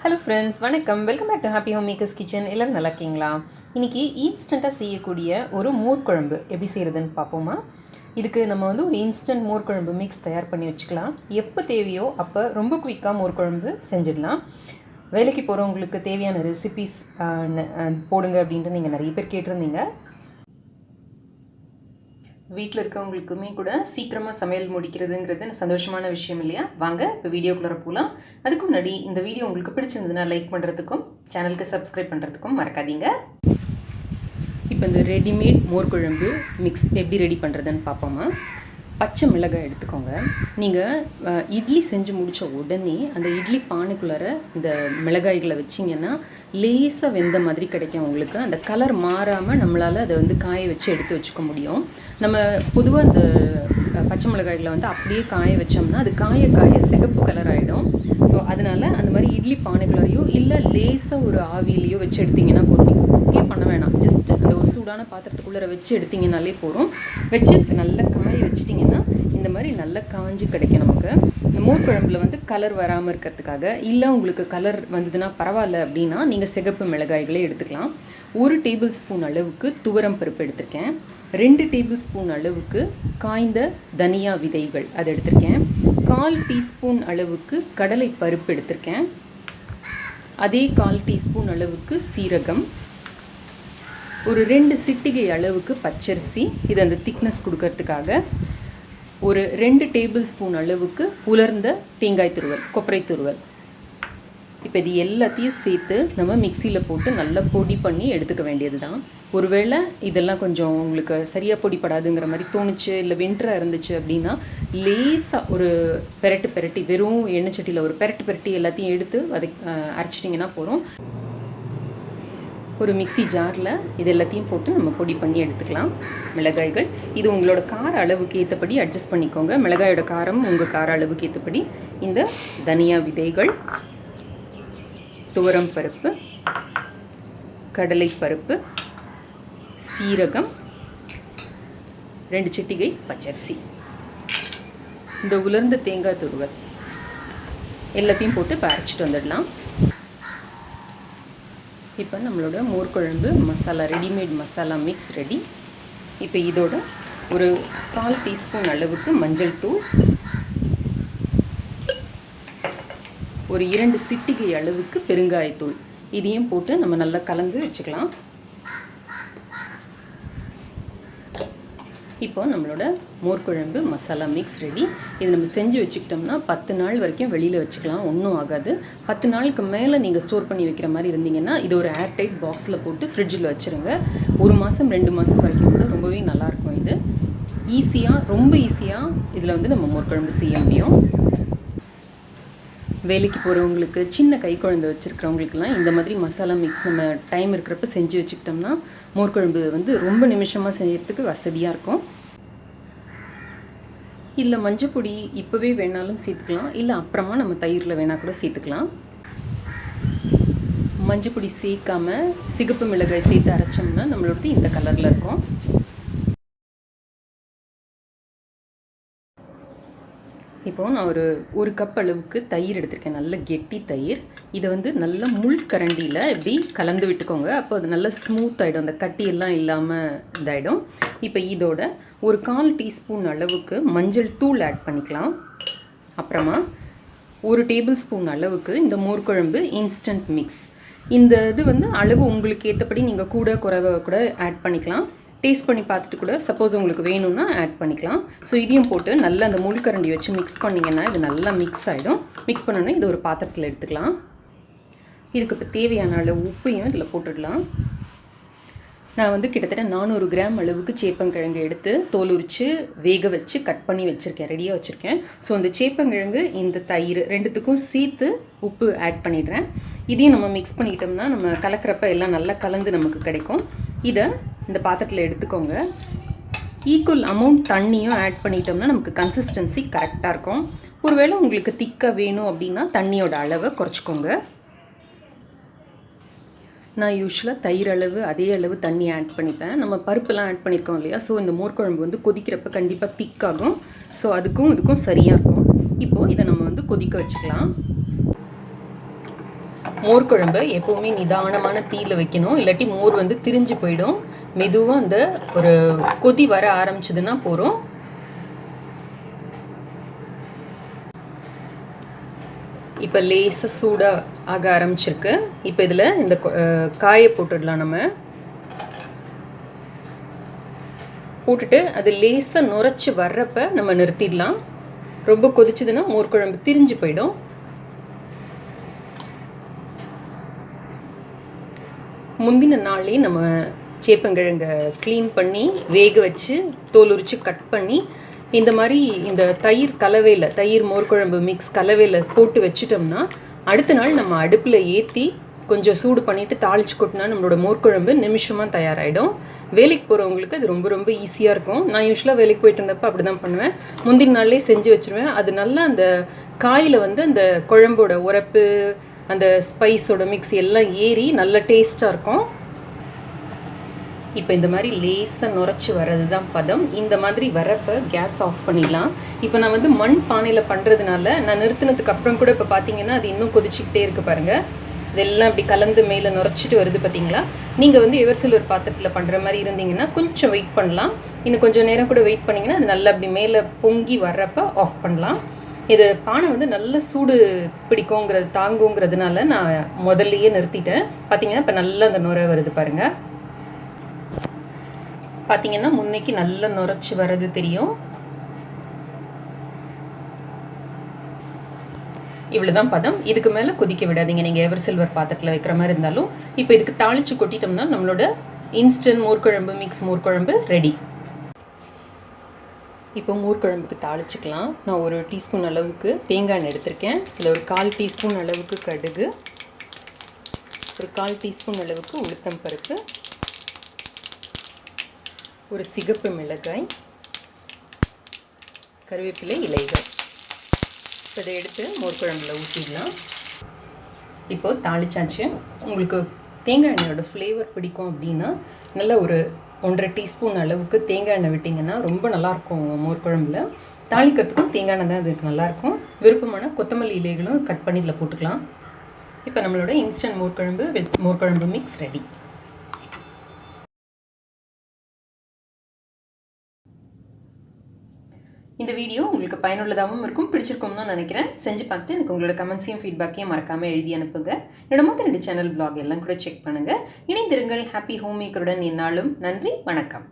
Hello friends, வணக்கம். Welcome back to happy home makers kitchen. எல்லோரும் நல்லா இருக்கீங்களா? இன்றைக்கி இன்ஸ்டண்ட்டாக செய்யக்கூடிய ஒரு மோர் குழம்பு எப்படி செய்கிறதுன்னு பார்ப்போமா? இதுக்கு நம்ம வந்து ஒரு இன்ஸ்டன்ட் மோர் குழம்பு மிக்ஸ் தயார் பண்ணி வச்சுக்கலாம். எப்போ தேவையோ அப்போ ரொம்ப குயிக்காக மோர் குழம்பு செஞ்சிடலாம். வேலைக்கு போகிறவங்களுக்கு தேவையான ரெசிபீஸ் போடுங்க அப்படின்ட்டு நீங்கள் நிறைய பேர் கேட்டிருந்தீங்க. வீட்டில் இருக்கவங்களுக்குமே கூட சீக்கிரமாக சமையல் முடிக்கிறதுங்கிறது சந்தோஷமான விஷயம் இல்லையா? வாங்க இப்போ வீடியோக்குள்ளே போகலாம். அதுக்கு முன்னாடி இந்த வீடியோ உங்களுக்கு பிடிச்சிருந்ததுன்னா லைக் பண்ணுறதுக்கும் சேனலுக்கு சப்ஸ்கிரைப் பண்ணுறதுக்கும் மறக்காதீங்க. இப்போ இந்த ரெடிமேட் மோர் குழம்பு மிக்ஸ் எப்படி ரெடி பண்ணுறதுன்னு பார்ப்போமா? பச்சை மிளகாய் எடுத்துக்கோங்க. நீங்கள் இட்லி செஞ்சு முடித்த உடனே அந்த இட்லி பானைக்குள்ளார இந்த மிளகாய்களை வச்சிங்கன்னா லேசாக வெந்த மாதிரி கிடைக்கும் உங்களுக்கு. அந்த கலர் மாறாமல் நம்மளால் அதை வந்து காய வச்சு எடுத்து வச்சுக்க முடியும். நம்ம பொதுவாக அந்த பச்சை மிளகாய்களை வந்து அப்படியே காய வச்சோம்னா அது காய சிகப்பு கலர் ஆகிடும். ஸோ அதனால் அந்த மாதிரி இட்லி பானைக்குள்ளாரையோ இல்லை லேசாக ஒரு ஆவிலையோ வச்சு எடுத்திங்கன்னா போதும். நீங்கள் குக்கே பண்ண வேணாம், ஜஸ்ட் அந்த ஒரு சூடான பாத்திரத்துக்குள்ளே வச்சு எடுத்திங்கனாலே போதும். வச்சு நல்லா காய வச்சிட்டிங்கன்னா இந்த மாதிரி நல்லா காஞ்சி கிடைக்கும் நமக்கு. இந்த மோர் குழம்புல வந்து கலர் வராமல் இருக்கிறதுக்காக, இல்லை உங்களுக்கு கலர் வந்ததுன்னா பரவாயில்ல அப்படின்னா நீங்கள் சிகப்பு மிளகாய்களே எடுத்துக்கலாம். 1 டேபிள் ஸ்பூன் அளவுக்கு துவரம் பருப்பு எடுத்திருக்கேன். 2 டேபிள் ஸ்பூன் அளவுக்கு காய்ந்த தனியா விதைகள் அதை எடுத்திருக்கேன். 1/4 டீஸ்பூன் அளவுக்கு கடலை பருப்பு எடுத்திருக்கேன். அதே 1/4 டீஸ்பூன் அளவுக்கு சீரகம், ஒரு 2 சிட்டிகை அளவுக்கு பச்சரிசி, இது அந்த திக்னஸ் கொடுக்கறதுக்காக, ஒரு 2 டேபிள் ஸ்பூன் அளவுக்கு உலர்ந்த தேங்காய் துருவல், கொப்பரை துருவல். இப்போ இது எல்லாத்தையும் சேர்த்து நம்ம மிக்சியில் போட்டு நல்லா பொடி பண்ணி எடுத்துக்க வேண்டியது தான். ஒருவேளை இதெல்லாம் கொஞ்சம் உங்களுக்கு சரியாக பொடிப்படாதுங்கிற மாதிரி தோணுச்சு, இல்லை வென்ட்ராக இருந்துச்சு அப்படின்னா லேசாக ஒரு பெரட்டி வெறும் எண்ணெய் சட்டியில் ஒரு பெரட்டி எல்லாத்தையும் எடுத்து அதை அரைச்சிட்டிங்கன்னா போகிறோம். ஒரு மிக்சி ஜாரில் இது எல்லாத்தையும் போட்டு நம்ம பொடி பண்ணி எடுத்துக்கலாம். மிளகாய்கள் இது உங்களோட கார அளவுக்கு ஏற்றபடி அட்ஜஸ்ட் பண்ணிக்கோங்க. மிளகாயோட காரம் உங்கள் கார அளவுக்கு ஏற்றபடி. இந்த தனியா விதைகள், துவரம் பருப்பு, கடலை பருப்பு, சீரகம், 2 சிட்டிகை பச்சரிசி, இந்த உலர்ந்த தேங்காய் துருவல் எல்லாத்தையும் போட்டு இப்போ அரைச்சிட்டு வந்துடலாம். இப்போ நம்மளோட மோர் குழம்பு masala readymade masala mix ready. இப்போ இதோட ஒரு 1/4 டீஸ்பூன் அளவுக்கு மஞ்சள் தூள், ஒரு 2 சிட்டிகை அளவுக்கு பெருங்காயத்தூள், இதையும் போட்டு நம்ம நல்லா கலந்து வச்சுக்கலாம். இப்போ நம்மளோட மோர் குழம்பு மசாலா மிக்ஸ் ரெடி. இது நம்ம செஞ்சு வச்சுக்கிட்டோம்னா 10 நாள் வரைக்கும் வெளியில் வச்சுக்கலாம், ஒன்றும் ஆகாது. 10 நாளுக்கு மேலே நீங்கள் ஸ்டோர் பண்ணி வைக்கிற மாதிரி இருந்தீங்கன்னா இது ஒரு ஏர்டைட் பாக்ஸில் போட்டு ஃப்ரிட்ஜில் வச்சுருங்க. 1 மாதம் 2 மாதம் வரைக்கும் கூட ரொம்பவே நல்லாயிருக்கும். இது ரொம்ப ஈஸியாக இதில் வந்து நம்ம மோர் குழம்பு செய்ய முடியும். வேலைக்கு போகிறவங்களுக்கு, சின்ன கை குழந்தை வச்சுருக்கிறவங்களுக்குலாம் இந்த மாதிரி மசாலா மிக்ஸ் நம்ம டைம் இருக்கிறப்ப செஞ்சு வச்சுக்கிட்டோம்னா மோர் குழம்பு வந்து ரொம்ப நிமிஷமாக செய்யறதுக்கு வசதியாக இருக்கும். இல்லை மஞ்சள் பொடி இப்போவே வேணாலும் சேர்த்துக்கலாம், இல்லை அப்புறமா நம்ம தயிரில் வேணால் கூட சேர்த்துக்கலாம். மஞ்சள் பொடி சேர்க்காமல் சிகப்பு மிளகாய் சேர்த்து அரைச்சோம்னா நம்மளோடது இந்த கலரில் இருக்கும். இப்போது நான் ஒரு கப் அளவுக்கு தயிர் எடுத்திருக்கேன், நல்ல கெட்டி தயிர். இதை வந்து நல்ல முள் கரண்டியில் இப்படி கலந்து விட்டுக்கோங்க. அப்போ அது நல்லா ஸ்மூத் ஆகிடும், அந்த கட்டியெல்லாம் இல்லாமல் இதாகிடும். இப்போ இதோட ஒரு 1/4 டீஸ்பூன் அளவுக்கு மஞ்சள் தூள் ஆட் பண்ணிக்கலாம். அப்புறமா 1 டேபிள் ஸ்பூன் அளவுக்கு இந்த மோர் குழம்பு இன்ஸ்டன்ட் மிக்ஸ். இந்த இது வந்து அளவு உங்களுக்கு ஏற்றபடி நீங்கள் கூட குறைவ கூட ஆட் பண்ணிக்கலாம். டேஸ்ட் பண்ணி பார்த்துட்டு கூட சப்போஸ் உங்களுக்கு வேணும்னா ஆட் பண்ணிக்கலாம். ஸோ இதையும் போட்டு நல்லா அந்த முள்கரண்டி வச்சு மிக்ஸ் பண்ணிங்கன்னா இது நல்லா மிக்ஸ் ஆகிடும். மிக்ஸ் பண்ணோன்னே இது ஒரு பாத்திரத்தில் எடுத்துக்கலாம். இதுக்கு இப்போ தேவையான அளவு உப்பையும் இதில் போட்டுடலாம். நான் வந்து கிட்டத்தட்ட 400 கிராம் அளவுக்கு சேப்பங்கிழங்கு எடுத்து தோல் உரித்து வேக வச்சு கட் பண்ணி வச்சுருக்கேன், ரெடியாக வச்சுருக்கேன். ஸோ அந்த சேப்பங்கிழங்கு இந்த தயிர் ரெண்டுத்துக்கும் சேர்த்து உப்பு ஆட் பண்ணிடுறேன். இதையும் நம்ம மிக்ஸ் பண்ணிக்கிட்டோம்னா நம்ம கலக்கிறப்ப எல்லாம் நல்லா கலந்து நமக்கு கிடைக்கும். இதை இந்த பாத்திரத்தில் எடுத்துக்கோங்க. ஈக்குவல் அமௌண்ட் தண்ணியும் ஆட் பண்ணிட்டோம்னா நமக்கு கன்சிஸ்டன்சி கரெக்டாக இருக்கும். ஒருவேளை உங்களுக்கு திக்காக வேணும் அப்படின்னா தண்ணியோட அளவை குறைச்சிக்கோங்க. நான் யூஸ்வலாக தயிர் அளவு அதே அளவு தண்ணி ஆட் பண்ணிப்பேன். நம்ம பருப்புலாம் ஆட் பண்ணியிருக்கோம் இல்லையா? ஸோ இந்த மோர் குழம்பு வந்து கொதிக்கிறப்ப கண்டிப்பாக திக்காகும். ஸோ இதுக்கும் சரியாக இருக்கும். இப்போது இதை நம்ம வந்து கொதிக்க வச்சுக்கலாம். மோர் குழம்பு எப்போவுமே நிதானமான தீயில் வைக்கணும், இல்லாட்டி மோர் வந்து திரிஞ்சு போயிடும். மெதுவாக அந்த ஒரு கொதி வர ஆரம்பிச்சதுன்னா போகிறோம். இப்போ லேசாக சூடாக ஆக ஆரம்பிச்சிருக்கு. இப்போ இதில் இந்த காயை போட்டுடலாம். நம்ம போட்டுட்டு அது லேசாக நுரைச்சி வர்றப்ப நம்ம நிறுத்திடலாம். ரொம்ப கொதிச்சதுன்னா மோர் குழம்பு திரிஞ்சு போயிடும். முந்தின நாள்லேயே நம்ம சேப்பங்கிழங்கை க்ளீன் பண்ணி வேக வச்சு தோல் உரித்து கட் பண்ணி இந்த மாதிரி இந்த தயிர் கலவையில், தயிர் மோர் குழம்பு மிக்ஸ் கலவையில் போட்டு வச்சுட்டோம்னா அடுத்த நாள் நம்ம அடுப்பில் ஏற்றி கொஞ்சம் சூடு பண்ணிவிட்டு தாளித்து கொட்டினா நம்மளோட மோர் குழம்பு நிமிஷமாக தயாராகிடும். வேலைக்கு போகிறவங்களுக்கு அது ரொம்ப ரொம்ப ஈஸியாக இருக்கும். நான் யூஸ்வலாக வேலைக்கு போயிட்டு இருந்தப்போ அப்படி தான் பண்ணுவேன். முந்தின நாள்லேயே செஞ்சு வச்சுருவேன். அது நல்லா அந்த காயில் வந்து அந்த குழம்போட உரப்பு, அந்த ஸ்பைஸோட மிக்ஸ் எல்லாம் ஏறி நல்ல டேஸ்ட்டாக இருக்கும். இப்போ இந்த மாதிரி லேசாக நுரைச்சி வர்றது தான் பதம். இந்த மாதிரி வரப்போ கேஸ் ஆஃப் பண்ணிடலாம். இப்போ நான் வந்து மண் பானையில் பண்ணுறதுனால நான் நிறுத்தினதுக்கு அப்புறம் கூட இப்போ பார்த்தீங்கன்னா அது இன்னும் கொதிச்சிக்கிட்டே இருக்குது பாருங்கள். இதெல்லாம் இப்படி கலந்து மேலே நுரைச்சிட்டு வருது பார்த்தீங்களா. நீங்கள் வந்து எவர் சில்வர் பாத்திரத்தில் பண்ணுற மாதிரி இருந்தீங்கன்னா கொஞ்சம் வெயிட் பண்ணலாம். இன்னும் கொஞ்சம் நேரம் கூட வெயிட் பண்ணிங்கன்னா அது நல்லா அப்படி மேலே பொங்கி வர்றப்போ ஆஃப் பண்ணலாம். இது பானை வந்து நல்ல சூடு பிடிக்குங்கிறது தாங்குங்கிறதுனால நான் முதல்லையே நிறுத்திட்டேன். பார்த்தீங்கன்னா இப்போ நல்லா அந்த நுரை வருது பாருங்கள். பார்த்தீங்கன்னா முன்னைக்கு நல்லா நுரைச்சி வர்றது தெரியும். இவ்வளோதான் பதம். இதுக்கு மேலே கொதிக்க விடாதீங்க. நீங்கள் எவர் சில்வர் பாத்திரத்தில் வைக்கிற மாதிரி இருந்தாலும். இப்போ இதுக்கு தாளித்து கொட்டிட்டோம்னா நம்மளோட இன்ஸ்டன்ட் மோர் குழம்பு மிக்ஸ் மோர் குழம்பு ரெடி. இப்போ மோர் குழம்புக்கு தாளிச்சிக்கலாம். நான் ஒரு டீஸ்பூன் அளவுக்கு தேங்காய் எண்ணெய் எடுத்திருக்கேன். இதில் ஒரு 1/4 டீஸ்பூன் அளவுக்கு கடுகு, ஒரு 1/4 டீஸ்பூன் அளவுக்கு உளுத்தம் பருப்பு, ஒரு சிகப்பு மிளகாய், கருவேப்பிலை இலைகள். இதை எடுத்து மோர் குழம்புல ஊற்றிடலாம். இப்போது தாளிச்சாச்சு. உங்களுக்கு தேங்காய் எண்ணெயோட ஃப்ளேவர் பிடிக்கும் அப்படின்னா நல்ல ஒரு 1/2 டீஸ்பூன் அளவுக்கு தேங்காய் எண்ணெய் விட்டிங்கன்னா ரொம்ப நல்லாயிருக்கும் மோர் குழம்புல. தாளிக்கிறதுக்கும் தேங்காய் எண்ணெய் தான் அதுக்கு நல்லாயிருக்கும். விருப்பமான கொத்தமல்லி இலைகளும் கட் பண்ணி இதில் போட்டுக்கலாம். இப்போ நம்மளோட இன்ஸ்டன்ட் மோர் குழம்பு வித் மோர் குழம்பு மிக்ஸ் ரெடி. இந்த வீடியோ உங்களுக்கு பயனுள்ளதாகவும் இருக்கும், பிடிச்சிருக்கும்னு தான் நினைக்கிறேன். செஞ்சு பார்த்துட்டு எனக்கு உங்களோட கமெண்ட்ஸையும் ஃபீட்பேக்கையும் மறக்காமல் எழுதி அனுப்புங்க. என்னோட மொத்த 2 சேனல் பிளாக் எல்லாம் கூட செக் பண்ணுங்கள். இணைந்திருங்கள். ஹாப்பி ஹோம் மேக்கருடன் என்னாலும். நன்றி, வணக்கம்.